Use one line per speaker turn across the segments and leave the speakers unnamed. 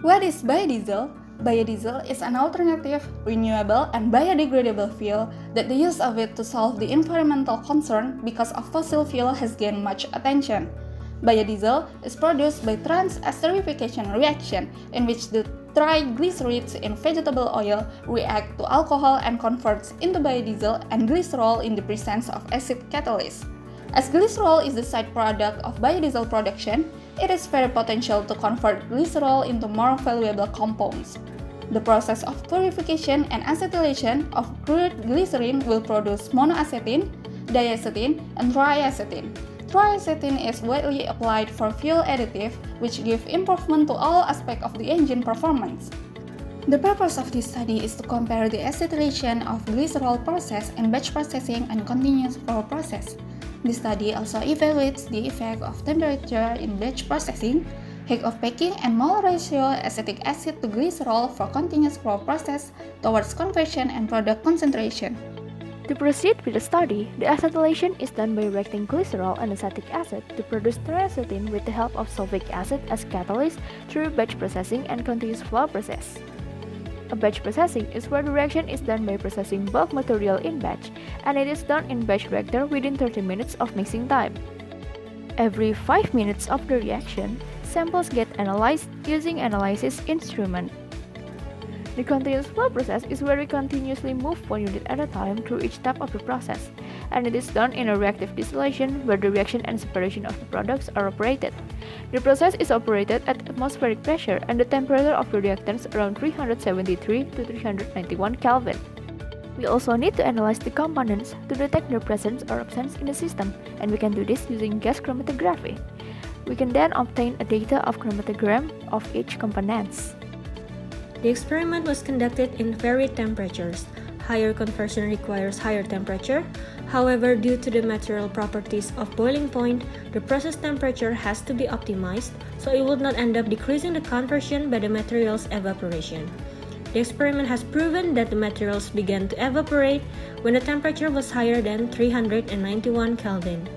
What is biodiesel? Biodiesel is an alternative, renewable, and biodegradable fuel that the use of it to solve the environmental concern because of fossil fuel has gained much attention. Biodiesel is produced by trans-esterification reaction in which the triglycerides in vegetable oil react to alcohol and converts into biodiesel and glycerol in the presence of acid catalyst. As glycerol is the side product of biodiesel production, it is very potential to convert glycerol into more valuable compounds. The process of purification and acetylation of crude glycerin will produce monoacetylene, diacetylene, and triacetylene. Triacetylene is widely applied for fuel additive, which give improvement to all aspects of the engine performance. The purpose of this study is to compare the acetylation of glycerol process in batch processing and continuous flow process. This study also evaluates the effect of temperature in batch processing, height of packing, and mole ratio acetic acid to glycerol for continuous flow process towards conversion and product concentration.
To proceed with the study, the acetylation is done by reacting glycerol and acetic acid to produce triacetylene with the help of sulfuric acid as catalyst through batch processing and continuous flow process. A batch processing is where the reaction is done by processing bulk material in batch, and it is done in batch reactor within 30 minutes of mixing time. Every 5 minutes of the reaction, samples get analyzed using analysis instrument. The continuous flow process is where we continuously move 1 unit at a time through each step of the process, and it is done in a reactive distillation where the reaction and separation of the products are operated. The process is operated at atmospheric pressure and the temperature of the reactants around 373 to 391 Kelvin. We also need to analyze the components to detect their presence or absence in the system, and we can do this using gas chromatography. We can then obtain a data of chromatogram of each components.
The experiment was conducted in varied temperatures. Higher conversion requires higher temperature. However, due to the material properties of boiling point, the process temperature has to be optimized, so it will not end up decreasing the conversion by the material's evaporation. The experiment has proven that the materials began to evaporate when the temperature was higher than 391 Kelvin.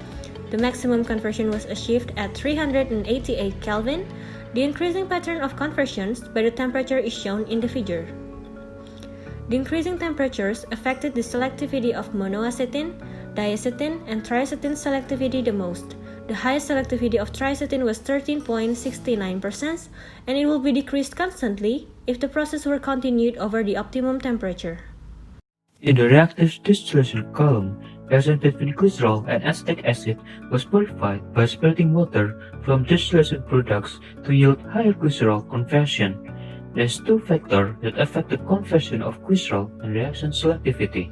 The maximum conversion was achieved at 388 Kelvin. The increasing pattern of conversions by the temperature is shown in the figure. The increasing temperatures affected the selectivity of monoacetylene, diacetylene, and triacetylene selectivity the most. The highest selectivity of triacetylene was 13.69%, and it will be decreased constantly if the process were continued over the optimum temperature.
In the reactive distillation column, reaction between glycerol and acetic acid was purified by splitting water from distillation products to yield higher glycerol conversion. There is two factors that affect the conversion of glycerol and reaction selectivity.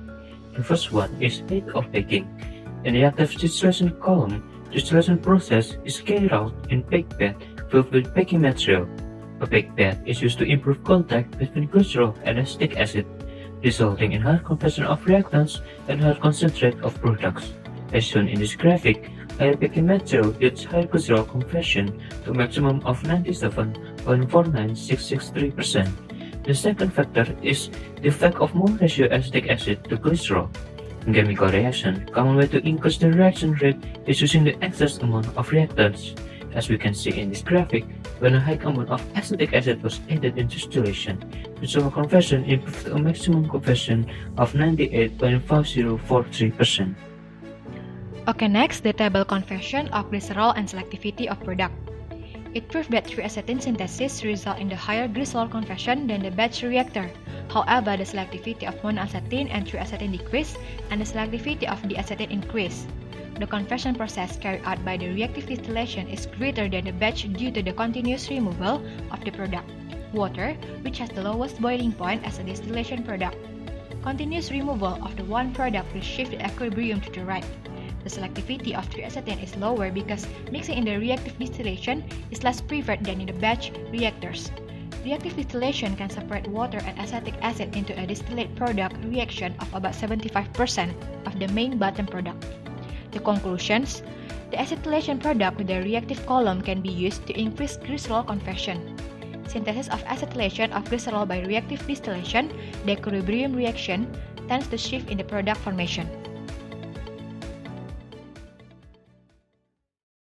The first one is height of packing. In the reactive distillation column, distillation process is carried out in bake bed filled with packing material. A bake bed is used to improve contact between glycerol and acetic acid, resulting in higher conversion of reactants and higher concentrate of products. As shown in this graphic, higher packing material yields higher glycerol conversion to a maximum of 97.49663%. The second factor is the effect of mole ratio acetic acid to glycerol. In chemical reaction, common way to increase the reaction rate is using the excess amount of reactants. As we can see in this graphic, when a high amount of acetic acid was added in distillation, glycerol conversion improved to a maximum conversion of 98.5043%.
Okay, next, the table conversion of glycerol and selectivity of product. It proved that triacetylene synthesis results in the higher glycerol conversion than the batch reactor. However, the selectivity of monoacetylene and triacetylene decreased, and the selectivity of diacetylene increased. The conversion process carried out by the reactive distillation is greater than the batch due to the continuous removal of the product, water, which has the lowest boiling point as a distillation product. Continuous removal of the one product will shift the equilibrium to the right. The selectivity of triacetylene is lower because mixing in the reactive distillation is less preferred than in the batch reactors. Reactive distillation can separate water and acetic acid into a distillate product reaction of about 75% of the main bottom product. The conclusions: the acetylation product with the reactive column can be used to increase glycerol conversion. Synthesis of acetylation of glycerol by reactive distillation, the equilibrium reaction, tends to shift in the product formation.